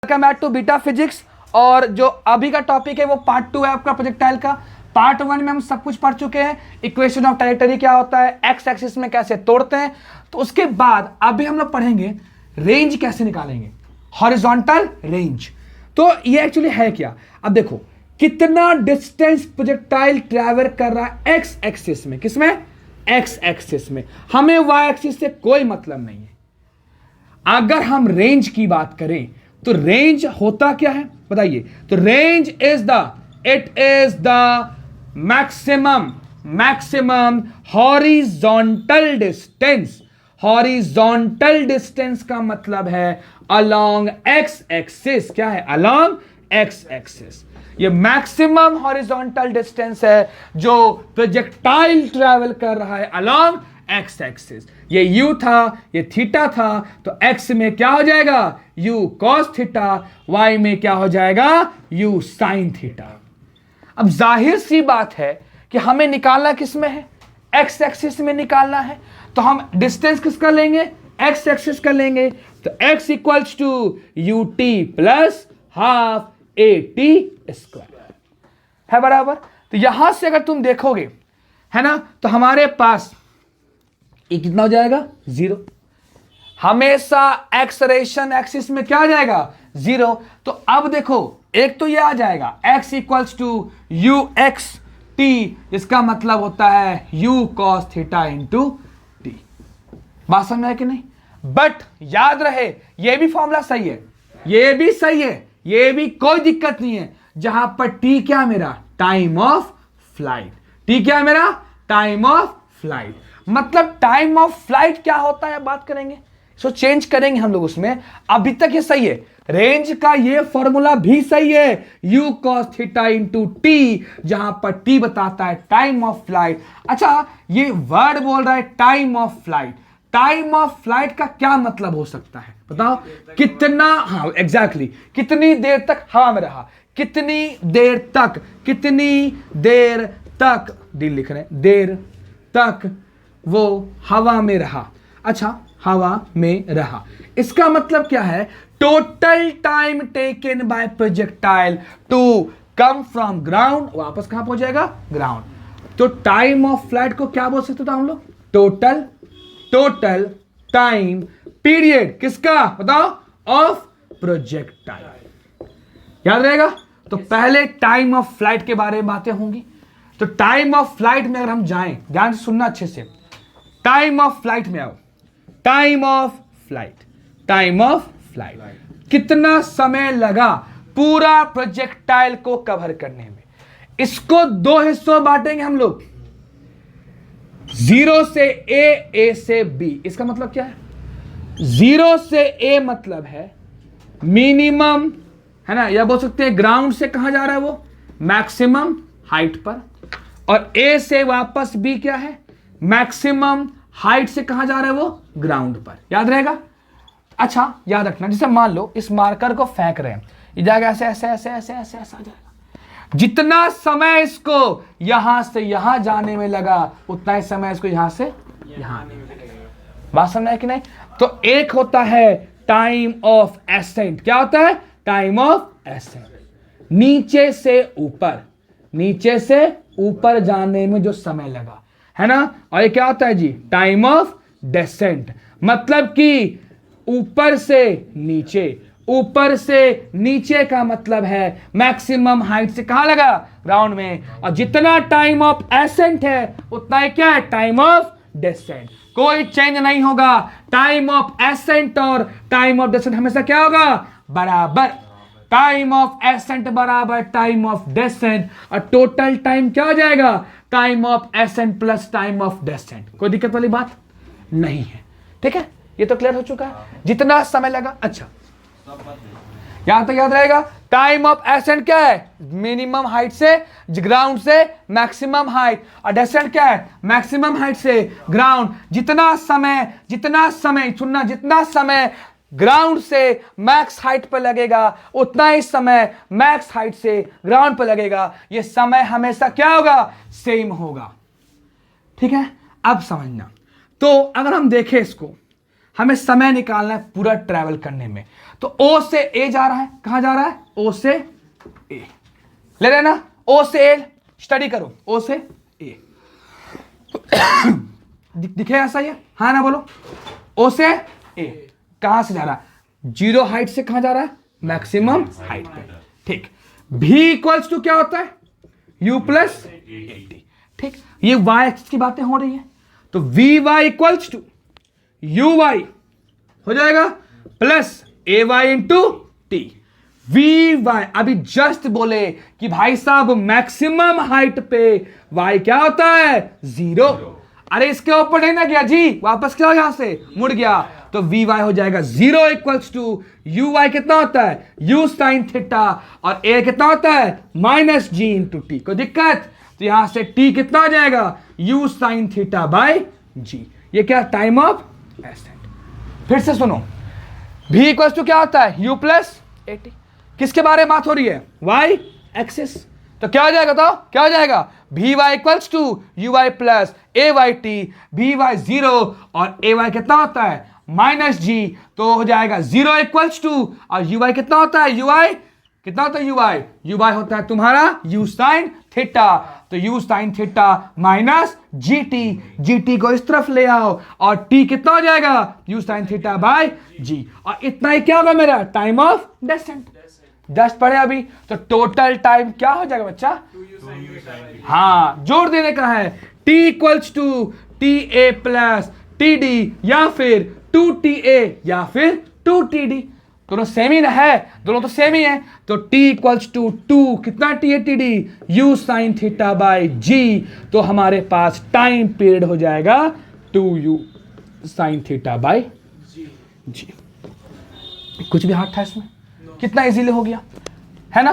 Welcome back to Beta Physics. और जो अभी का टॉपिक है वो पार्ट 2 है आपका प्रोजेक्टाइल का। पार्ट 1 में हम सब कुछ पढ़ चुके हैं, इक्वेशन ऑफ ट्राजेक्टरी क्या होता है, एक्स एक्सिस में कैसे तोड़ते हैं। तो उसके बाद अभी हम लोग पढ़ेंगे रेंज कैसे निकालेंगे, हॉरिजॉन्टल रेंज। तो ये एक्चुअली है क्या, अब देखो कितना डिस्टेंस प्रोजेक्टाइल ट्रैवल कर रहा है एक्स एक्सिस में, किसमें, एक्स एक्सिस में। हमें वाई एक्सिस से कोई मतलब नहीं है। अगर हम रेंज की बात करें तो रेंज होता क्या है बताइए। तो range is the maximum horizontal distance. Horizontal distance का मतलब है अलोंग एक्स एक्सिस। क्या है, अलोंग एक्स एक्सिस। ये मैक्सिमम हॉरिजॉन्टल डिस्टेंस है जो प्रोजेक्टाइल ट्रैवल कर रहा है अलोंग एक्स एक्सिस। ये u था, ये थीटा था, तो x में क्या हो जाएगा, u cos थीटा, y में क्या हो जाएगा, u sin थीटा। अब जाहिर सी बात है कि हमें निकालना किस में है, x एक्सिस में निकालना है। तो हम डिस्टेंस किसका लेंगे, x एक्सिस का लेंगे। तो x equals to ut plus half at square है बराबर। तो यहां से अगर तुम देखोगे है ना, तो हमारे पास ये कितना हो जाएगा, 0। हमेशा एक्सलेरेशन एक्सिस में क्या आ जाएगा, 0। तो अब देखो एक तो ये आ जाएगा x equals to u x t, इसका मतलब होता है u cos theta into t. बात समझ में है कि नहीं। बट याद रहे ये भी फॉर्मूला सही है, ये भी सही है, ये भी कोई दिक्कत नहीं है। जहां पर t क्या मेरा, टाइम ऑफ फ्लाइट। t क्या मेरा, टाइम ऑफ फ्लाइट। मतलब टाइम ऑफ फ्लाइट क्या होता है बात करेंगे, इसको चेंज करेंगे हम लोग उसमें। अभी तक ये सही है, रेंज का ये फॉर्मूला भी सही है, u cos theta into T, जहां पर t बताता है टाइम ऑफ फ्लाइट। अच्छा ये वर्ड बोल रहा है time of flight. Time of flight का क्या मतलब हो सकता है बताओ, कितना, हाँ एग्जैक्टली कितनी देर तक हवा में रहा, कितनी देर तक, कितनी देर तक, दिल लिख रहे हैं, देर तक वो हवा में रहा। अच्छा हवा में रहा, इसका मतलब क्या है, total time taken by projectile to come from ground, वापस कहां पहुंचेगा, ग्राउंड। तो टाइम ऑफ फ्लाइट को क्या बोल सकते थे हम लोग, टोटल टाइम पीरियड, किसका बताओ, ऑफ प्रोजेक्टाइल। याद रहेगा। तो पहले टाइम ऑफ फ्लाइट के बारे में बातें होंगी। तो टाइम ऑफ फ्लाइट में अगर हम जाएं, ध्यान से सुनना अच्छे से, टाइम ऑफ फ्लाइट में आओ, टाइम ऑफ फ्लाइट कितना समय लगा पूरा प्रोजेक्टाइल को कवर करने में। इसको दो हिस्सों बांटेंगे हम लोग, 0 से a से b। इसका मतलब क्या है, 0 से a मतलब है मिनिमम, है ना, या बोल सकते हैं ग्राउंड से कहां जा रहा है वो, मैक्सिमम हाइट पर। और a से वापस b क्या है, मैक्सिमम हाइट से कहां जा रहा है वो, ग्राउंड पर। याद रहेगा। अच्छा याद रखना, जैसे मान लो इस मार्कर को फेंक रहे हैं, ये जाएगा ऐसे ऐसे ऐसे ऐसे ऐसे ऐसे आ जाएगा। जितना समय इसको यहां से यहां जाने में लगा उतना ही समय इसको यहां से यहां आने में लगेगा। बात समझ है कि नहीं। तो एक होता है टाइम ऑफ एसेंट, क्या होता है, टाइम ऑफ एसेंट, नीचे से ऊपर जाने में जो समय लगा, है ना। और ये क्या होता है जी, टाइम ऑफ डेसेंट, मतलब कि ऊपर से नीचे का मतलब है मैक्सिमम हाइट से कहां लगा, ग्राउंड में। और जितना टाइम ऑफ एसेंट है उतना ही क्या है, टाइम ऑफ डेसेंट। कोई चेंज नहीं होगा, टाइम ऑफ एसेंट और टाइम ऑफ डेसेंट हमेशा क्या होगा, बराबर। टाइम ऑफ एसेंट बराबर टाइम ऑफ डेसेंट, और टोटल टाइम क्या हो जाएगा, time of accent plus time of descent. कोई दिक्कत वाली बात नहीं है, ठीक है। ये तो क्लियर हो चुका है, जितना समय लगा। अच्छा यहां तक याद रहेगा। टाइम ऑफ एसेंट क्या है, मिनिमम हाइट से ग्राउंड से मैक्सिमम हाइट, और डेसेंट क्या है, मैक्सिमम हाइट से ग्राउंड। जितना समय सुनना, जितना समय ग्राउंड से मैक्स हाइट पर लगेगा उतना ही समय मैक्स हाइट से ग्राउंड पर लगेगा। ये समय हमेशा क्या होगा, सेम होगा, ठीक है। अब समझना, तो अगर हम देखें इसको, हमें समय निकालना है पूरा ट्रैवल करने में। तो ओ से ए जा रहा है, कहां जा रहा है? ओ से ए, ले लेना। ओ से ए स्टडी करो, ओ से ए दिखे ऐसा ही है, हाँ ना बोलो। ओ से ए कहां से जा रहा है? जीरो हाइट से कहां जा रहा है? मैक्सिमम हाइट पे। ठीक, भी इक्वल्स टू क्या होता है? u plus 80। ठीक, ये y एक्सिस की बातें हो रही है, तो v y equals to u y हो जाएगा plus a y into t. V y अभी जस्ट बोले कि भाई साहब मैक्सिमम हाइट पे y क्या होता है? 0। अरे इसके ऊपर नहीं ना गया जी, वापस क्या यहां से मुड़ गया, तो वी वाई हो जाएगा 0 इक्वल्स टू यू वाई कितना होता है? यू साइन थीटा, और ए कितना होता है? Minus g into t. कोई दिक्कत? तो यहां से टी कितना आ जाएगा? U sine theta by g. ये क्या? Time of ascent. फिर से सुनो, भी इक्वल्स टू क्या होता है? U plus 80। किसके बारे में बात हो रही है? Y axis. तो क्या हो जाएगा? तो क्या हो जाएगा? V y equals to u y plus a y t. V y 0 और ए वाई कितना होता है? माइनस जी। तो हो जाएगा 0 इक्वल्स टू, और यू वाई कितना होता है? यू वाई कितना होता है? यू वाई, यू वाई होता है तुम्हारा यू साइन थीटा। तो you sine theta minus G T, G T को इस तरफ ले आओ, और टी कितना हो जाएगा? यू साइन थीटा बाय जी। और इतना ही क्या होगा मेरा? Time of descent. जस्ट पढ़े अभी, तो टोटल टाइम क्या हो जाएगा बच्चा? हाँ, जोड़ देने का है। t equals to t a plus t d, या फिर 2ta या फिर 2td। दोनों सेम ही है, दोनों तो सेम ही है। तो t इक्वल्स टू 2 कितना t है? td u sine theta bye g। तो हमारे पास टाइम पीरियड हो जाएगा 2u sine theta bye g। कुछ भी हार्ड था इसमें? कितना इजीली हो गया है ना?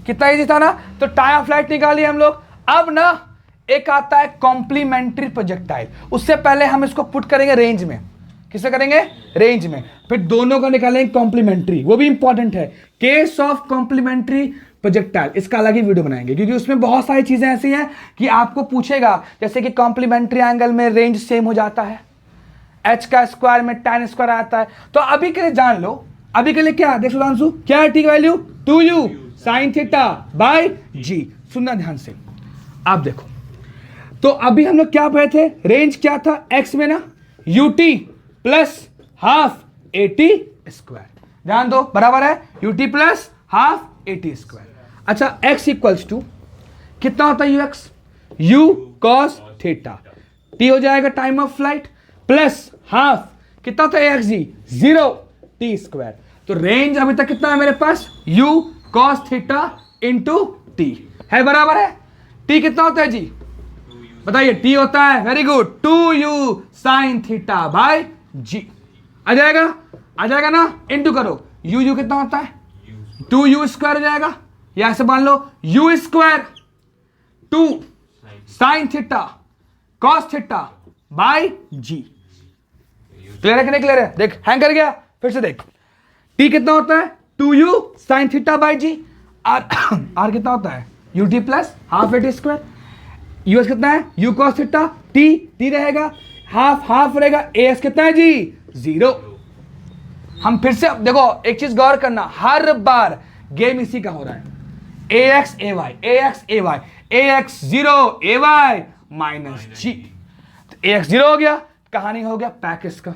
कितना इजी था ना? तो टाइम ऑफ फ्लाइट निकालिए हम लोग। अब ना एक आता है कॉम्प्लीमेंट्री प्रोजेक्टाइल, उससे पहले हम इसको पुट करेंगे रेंज में। किसे करेंगे? रेंज में। फिर दोनों को निकालेंगे कॉम्प्लीमेंट्री, वो भी इंपॉर्टेंट है। केस ऑफ कॉम्प्लीमेंट्री प्रोजेक्टाइल, इसका अलग ही वीडियो बनाएंगे, क्योंकि उसमें बहुत सारी चीजें ऐसी हैं कि आपको पूछेगा, जैसे कि कॉम्प्लीमेंट्री एंगल में रेंज सेम हो जाता है, h का स्क्वायर में tan स्क्वायर आता है। तो अभी के लिए जान लो, अभी के लिए क्या देख सुधांशु, क्या है टी की value? 2u sine theta by g. सुनना ध्यान से, आप देखो। तो अभी हम लोग क्या पढ़े थे? रेंज क्या था? x में ना ut plus half a t square, ध्यान दो, बराबर है ut plus half a t square. अच्छा, x इक्वल्स टू कितना होता है? ux u cos theta, t हो जाएगा time of flight, plus half कितना होता है? x जी 0 t स्क्वायर। तो रेंज अभी तक कितना है मेरे पास? u cos theta into T है, बराबर है। t कितना होता है जी? बताइए। t होता है, very good, 2u sine theta by g. आ जाएगा ना? इंटू करो, u कितना होता है? 2u स्क्वायर हो जाएगा, या ऐसे मान लो u square 2 sine theta cos theta by g. Clear है कि नहीं क्लियर है? देख, हैंग कर गया, फिर से देख। t कितना होता है? 2u sine theta by g. r कितना होता है? ut plus half a t square. U s कितना है? u cos थीटा, t रहेगा, हाफ रहेगा, as कितना है जी? 0। हम फिर से देखो, एक चीज गौर करना, हर बार गेम इसी का हो रहा है, ax ay ax 0 ay minus जी। तो ax 0 हो गया, कहानी हो गया पैक। इसका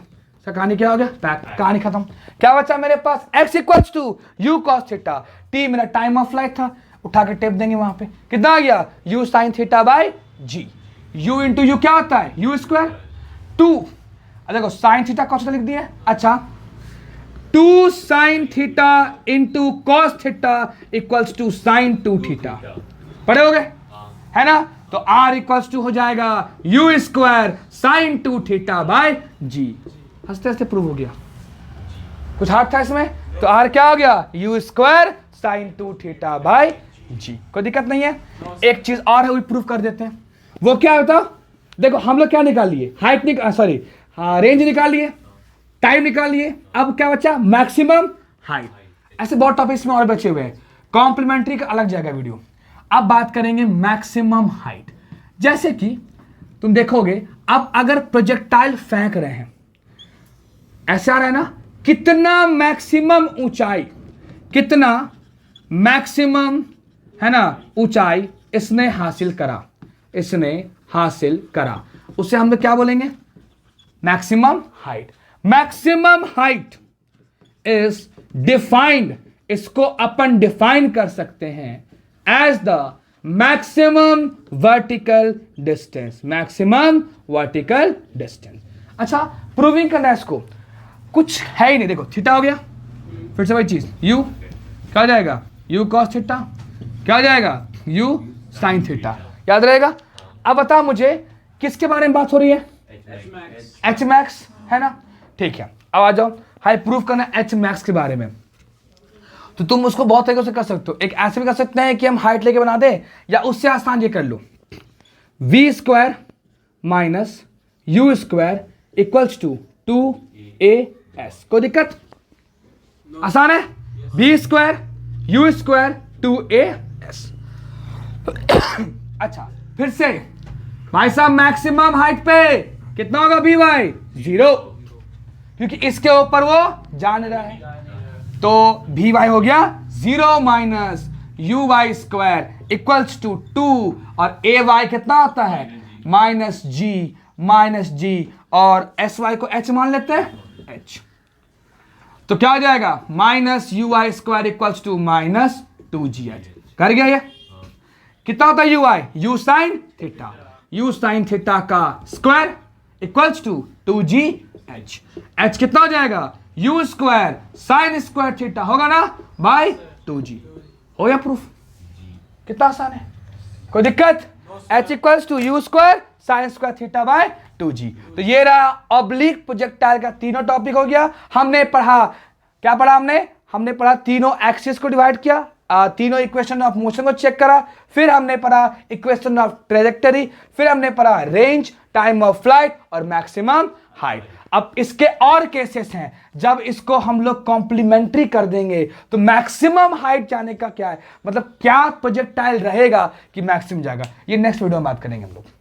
कहानी क्या हो गया? पैक, कहानी खत्म। क्या बचा मेरे पास? x equals to u cos theta, t मेरा टाइम ऑफ फ्लाइट था, उठा के टेप देंगे वहां पे, कितना आ गया? u sine theta by g. u into u क्या होता है? u स्क्वायर 2, देखो साइन थीटा कॉस थीटा लिख दिया। अच्छा, 2 sine theta into cos theta equals to sine 2 theta, पढ़े हो गए है ना? तो r इक्वल्स टू हो जाएगा u square sine 2 theta by g. हंसते हंसते प्रूव हो गया। कुछ हार्ड था इसमें? तो r क्या हो गया? u square sine 2 theta by g. कोई दिक्कत नहीं है। एक चीज और है, वो प्रूफ कर देते हैं। वो क्या होता? देखो, हम लोग क्या निकाल लिए? हाइट रेंज निकाल लिए, टाइम निकाल लिए। अब क्या बचा? Maximum height. ऐसे बहुत टॉपिक्स में और बचे हुए हैं, कॉम्प्लीमेंट्री का अलग जाएगा वीडियो। अब बात करेंगे मैक्सिमम हाइट। जैसे कि तुम देखोगे, अब अगर प्रोजेक्टाइल फेंक रहे हैं, ऐसे आ रहा है ना, कितना मैक्सिमम ऊंचाई, कितना मैक्सिमम है ना ऊंचाई इसने हासिल करा, इसने हासिल करा, उसे हम लोग क्या बोलेंगे, maximum height. Maximum height is defined, इसको अपन डिफाइन कर सकते हैं as the maximum vertical distance, maximum vertical distance. अच्छा, प्रूविंग करना है इसको, कुछ है ही नहीं, देखो थीटा हो गया, फिर से वही चीज u क्या हो जाएगा, u cos थीटा, क्या हो जाएगा, u sin थीटा, याद रहेगा। अब बता मुझे किसके बारे में बात हो रही है, एच मैक्स, है ना, ठीक है। अब आ जाओ, हाई प्रूफ करना एच मैक्स के बारे में, तो तुम उसको बहुत तरीकों से कर सकते हो। एक ऐसे भी कर सकते हैं कि हम हाइट लेके बना दे, या उससे आसान ये कर लो, v square minus u square equals to 2as, कोई दिक्कत, आसान है, we square you square 2as। अच्छा, फिर से भाई साहब मैक्सिमम हाइट पे कितना होगा, बी वाई 0, क्योंकि इसके ऊपर वो जान रहा है, तो भी वाई हो गया 0 minus u y square equals to 2, और ए वाई कितना आता है, माइनस जी, और एस वाई को एच मान लेते हैं, एच, तो क्या हो जाएगा, minus u y square equals to minus 2gh, कर गया ये, कितना होता है u i, u sine theta, u sine theta का square equals to 2gh, h कितना हो जाएगा, u square sine square theta होगा ना बाय 2g, हो गया प्रूफ, कितना आसान है, कोई दिक्कत, h equals to u square sine square theta by 2g। तो ये रहा ऑब्लिक प्रोजेक्टाइल का तीनों टॉपिक हो गया। हमने पढ़ा, क्या पढ़ा हमने पढ़ा तीनों एक्सिस को डिवाइड किया, तीनों इक्वेशन ऑफ मोशन को चेक करा, फिर हमने पढ़ा इक्वेशन ऑफ ट्रेजेक्टरी, फिर हमने पढ़ा रेंज, टाइम ऑफ फ्लाइट और मैक्सिमम हाइट। अब इसके और केसेस हैं, जब इसको हम लोग कॉम्प्लीमेंट्री कर देंगे तो मैक्सिमम हाइट जाने का क्या है, मतलब क्या प्रोजेक्टाइल रहेगा कि मैक्सिमम जाएगा, ये नेक्स्ट वीडियो में बात करेंगे हम लोग।